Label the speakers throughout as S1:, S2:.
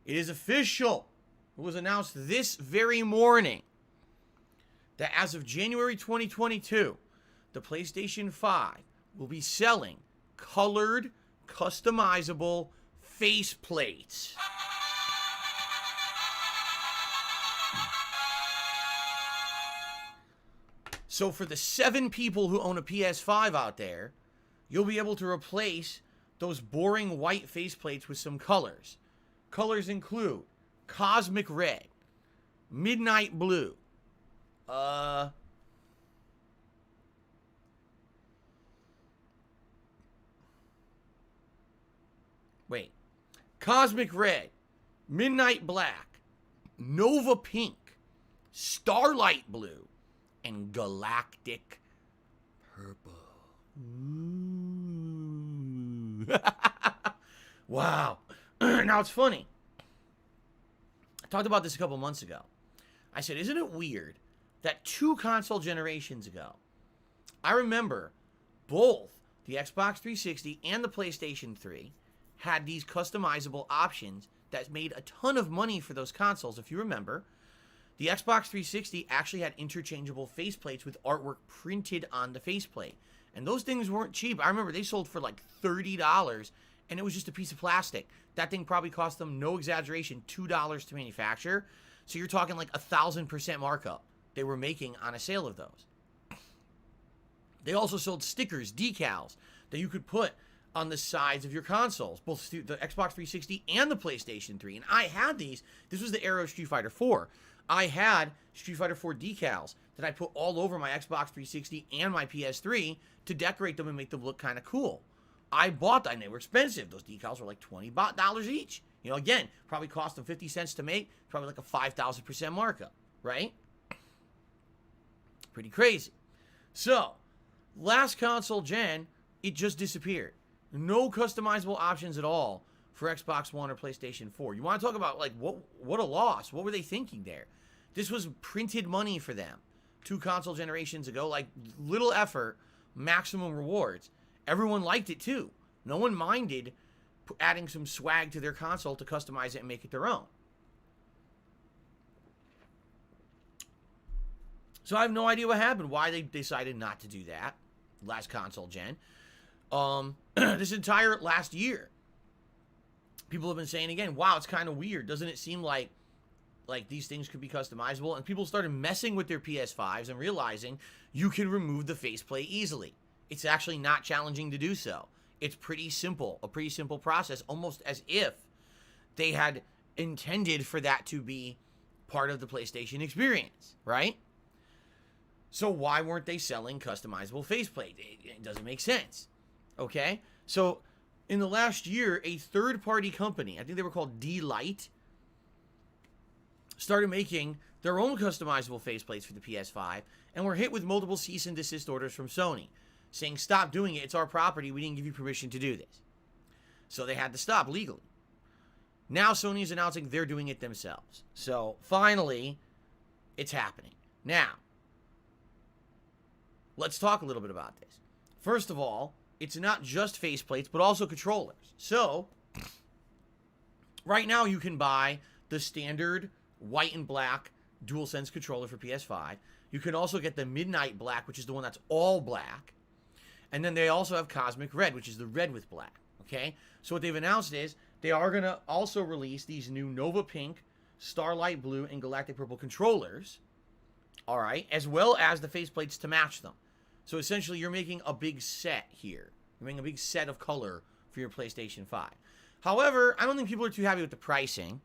S1: It is official. It was announced this very morning that as of January 2022, the PlayStation 5 will be selling colored, customizable faceplates. So for the 7 people who own a PS5 out there, you'll be able to replace those boring white faceplates with some colors. Colors include Cosmic Red, Midnight Blue, Cosmic Red, Midnight Black, Nova Pink, Starlight Blue, and Galactic Purple. Wow. Now it's funny. I talked about this a couple months ago. I said, isn't it weird that 2 console generations ago, I remember both the Xbox 360 and the PlayStation 3 had these customizable options that made a ton of money for those consoles. If you remember, the Xbox 360 actually had interchangeable faceplates with artwork printed on the faceplate. And those things weren't cheap. I remember they sold for like $30, and it was just a piece of plastic. That thing probably cost them, no exaggeration, $2 to manufacture. So you're talking like 1,000% markup they were making on a sale of those. They also sold stickers, decals, that you could put on the sides of your consoles, both the Xbox 360 and the PlayStation 3. And I had these. This was the era of Street Fighter 4. I had Street Fighter 4 decals that I put all over my Xbox 360 and my PS3 to decorate them and make them look kind of cool. I bought them. They were expensive. Those decals were like $20 each. You know, again, probably cost them 50 cents to make. Probably like a 5,000% markup, right? Pretty crazy. So, last console gen, it just disappeared. No customizable options at all for Xbox One or PlayStation 4. You want to talk about, like, what a loss. What were they thinking there? This was printed money for them 2 console generations ago. Like, little effort, maximum rewards. Everyone liked it, too. No one minded adding some swag to their console to customize it and make it their own. So I have no idea what happened, why they decided not to do that last console gen. This entire last year, people have been saying again, wow, it's kind of weird. Doesn't it seem like these things could be customizable? And people started messing with their PS5s and realizing you can remove the faceplate easily. It's actually not challenging to do so. It's pretty simple, a pretty simple process, almost as if they had intended for that to be part of the PlayStation experience, right? So why weren't they selling customizable faceplate? It doesn't make sense. Okay? So in the last year, a third-party company, I think they were called D-Lite, started making their own customizable faceplates for the PS5 and were hit with multiple cease and desist orders from Sony, saying, stop doing it, it's our property, we didn't give you permission to do this. So they had to stop legally. Now Sony is announcing they're doing it themselves. So finally, it's happening. Now, let's talk a little bit about this. First of all, it's not just faceplates, but also controllers. So, right now you can buy the standard white and black DualSense controller for PS5. You can also get the Midnight Black, which is the one that's all black. And then they also have Cosmic Red, which is the red with black. Okay? So what they've announced is they are going to also release these new Nova Pink, Starlight Blue, and Galactic Purple controllers. All right? As well as the faceplates to match them. So essentially, you're making a big set here. You're making a big set of color for your PlayStation 5. However, I don't think people are too happy with the pricing.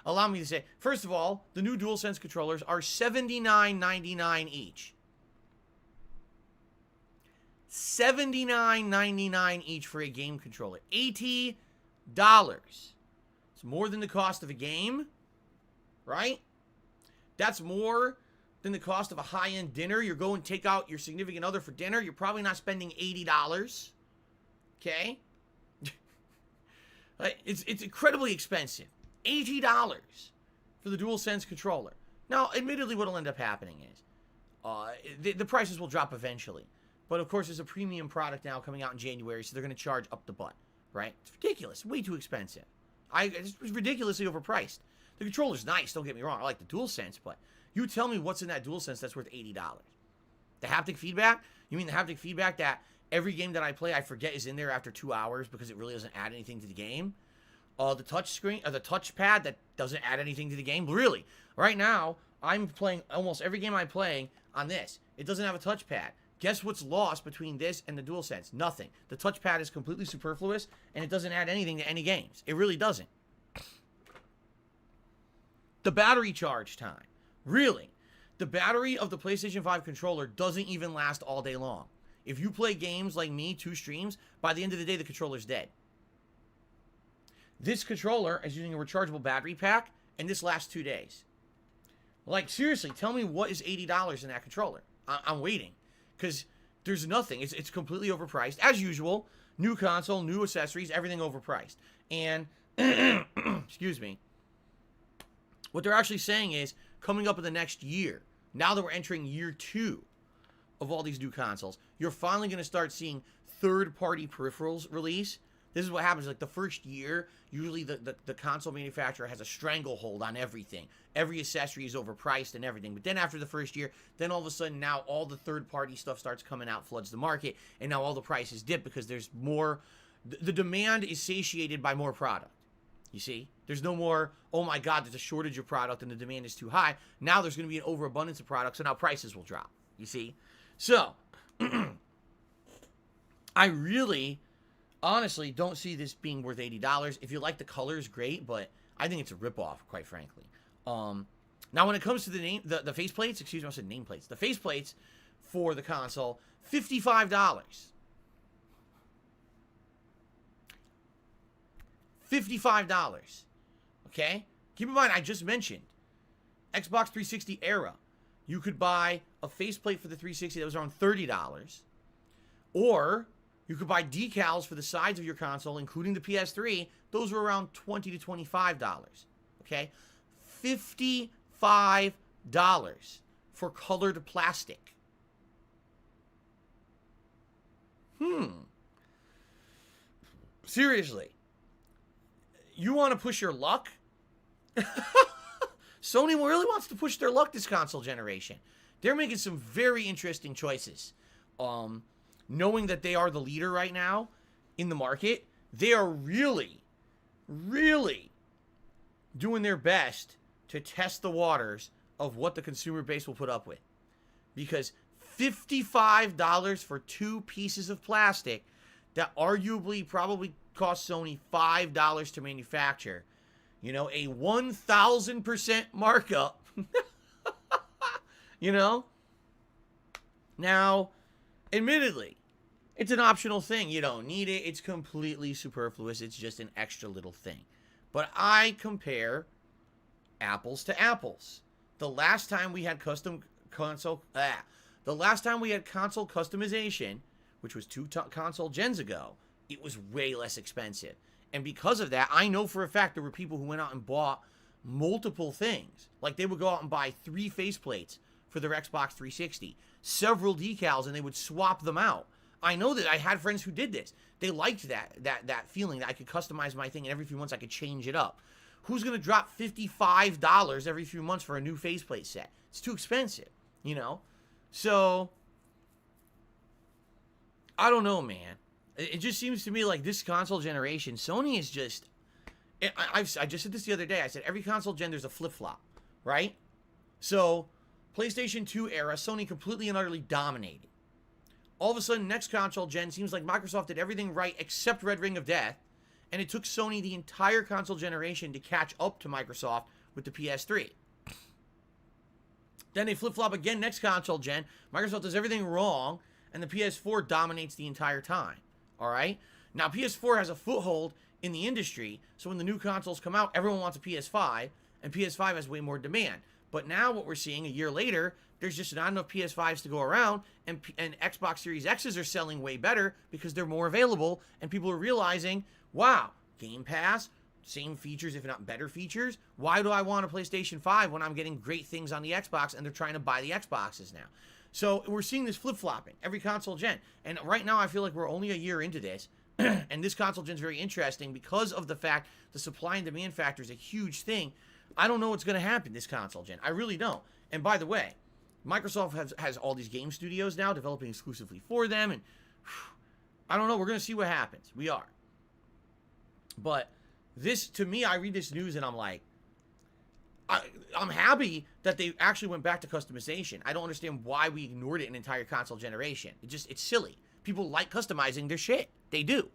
S1: Allow me to say, first of all, the new DualSense controllers are $79.99 each. $79.99 each for a game controller. $80. It's more than the cost of a game, right? That's more than the cost of a high-end dinner. You're going to take out your significant other for dinner. You're probably not spending $80. Okay? It's incredibly expensive. $80 for the DualSense controller. Now, admittedly, what will end up happening is the prices will drop eventually. But, of course, there's a premium product now coming out in January, so they're going to charge up the butt, right? It's ridiculous. Way too expensive. It's ridiculously overpriced. The controller's nice, don't get me wrong. I like the DualSense, but you tell me what's in that DualSense that's worth $80. The haptic feedback? You mean the haptic feedback that every game that I play, I forget is in there after 2 hours because it really doesn't add anything to the game? The touch screen, or the touchpad that doesn't add anything to the game? Really? Right now, I'm playing almost every game I'm playing on this. It doesn't have a touchpad. Guess what's lost between this and the DualSense? Nothing. The touchpad is completely superfluous, and it doesn't add anything to any games. It really doesn't. The battery charge time. Really? The battery of the PlayStation 5 controller doesn't even last all day long. If you play games like me, 2 streams, by the end of the day, the controller's dead. This controller is using a rechargeable battery pack, and this lasts 2 days. Like, seriously, tell me what is $80 in that controller. I'm waiting. Because there's nothing. It's completely overpriced. As usual, new console, new accessories, everything overpriced. And, excuse me, what they're actually saying is, coming up in the next year, now that we're entering year 2 of all these new consoles, you're finally going to start seeing third-party peripherals release. This is what happens. Like, the first year, usually the console manufacturer has a stranglehold on everything. Every accessory is overpriced and everything. But then after the first year, then all of a sudden now all the third-party stuff starts coming out, floods the market, and now all the prices dip because there's more... The demand is satiated by more product. You see? There's no more, oh my God, there's a shortage of product and the demand is too high. Now there's going to be an overabundance of products, so now prices will drop. You see? So, I really... honestly, don't see this being worth $80. If you like the colors, great, but I think it's a ripoff, quite frankly. Now, when it comes to the faceplates, excuse me, I said nameplates. The faceplates for the console, $55. $55. Okay? Keep in mind, I just mentioned Xbox 360 era. You could buy a faceplate for the 360 that was around $30, or you could buy decals for the sides of your console, including the PS3. Those were around $20 to $25. Okay? $55 for colored plastic. Seriously. You want to push your luck? Sony really wants to push their luck this console generation. They're making some very interesting choices. Knowing that they are the leader right now in the market, they are really, really doing their best to test the waters of what the consumer base will put up with. Because $55 for 2 pieces of plastic that arguably probably cost Sony $5 to manufacture, you know, a 1,000% markup, you know? Now, admittedly, it's an optional thing. You don't need it. It's completely superfluous. It's just an extra little thing. But I compare apples to apples. The last time we had console customization, which was 2 console gens ago, it was way less expensive. And because of that, I know for a fact there were people who went out and bought multiple things. Like, they would go out and buy 3 faceplates for their Xbox 360, several decals, and they would swap them out. I know that I had friends who did this. They liked that feeling that I could customize my thing, and every few months I could change it up. Who's going to drop $55 every few months for a new faceplate set? It's too expensive, you know? So, I don't know, man. It just seems to me like this console generation, Sony is just... I just said this the other day. I said every console gen, there's a flip-flop, right? So, PlayStation 2 era, Sony completely and utterly dominated. All of a sudden, next console gen seems like Microsoft did everything right except Red Ring of Death, and it took Sony the entire console generation to catch up to Microsoft with the PS3. Then they flip-flop again next console gen. Microsoft does everything wrong, and the PS4 dominates the entire time. All right? Now, PS4 has a foothold in the industry, so when the new consoles come out, everyone wants a PS5, and PS5 has way more demand. But now what we're seeing a year later, there's just not enough PS5s to go around, and Xbox Series X's are selling way better because they're more available, and people are realizing, wow, Game Pass, same features, if not better features. Why do I want a PlayStation 5 when I'm getting great things on the Xbox, and they're trying to buy the Xboxes now? So we're seeing this flip-flopping every console gen. And right now I feel like we're only a year into this, and this console gen is very interesting because of the fact the supply and demand factor is a huge thing. I don't know what's going to happen this console gen. I really don't. And by the way, Microsoft has all these game studios now developing exclusively for them, and I don't know. We're going to see what happens. We are. But this, to me, I read this news and I'm like, I'm happy that they actually went back to customization. I don't understand why we ignored it an entire console generation. It's silly. People like customizing their shit. They do.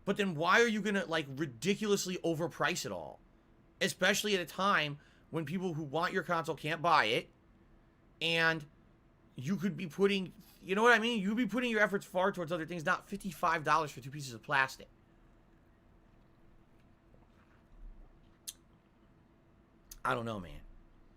S1: But then why are you going to, like, ridiculously overprice it all? Especially at a time when people who want your console can't buy it, and you could be putting, you know what I mean? You'd be putting your efforts far towards other things, not $55 for 2 pieces of plastic. I don't know, man.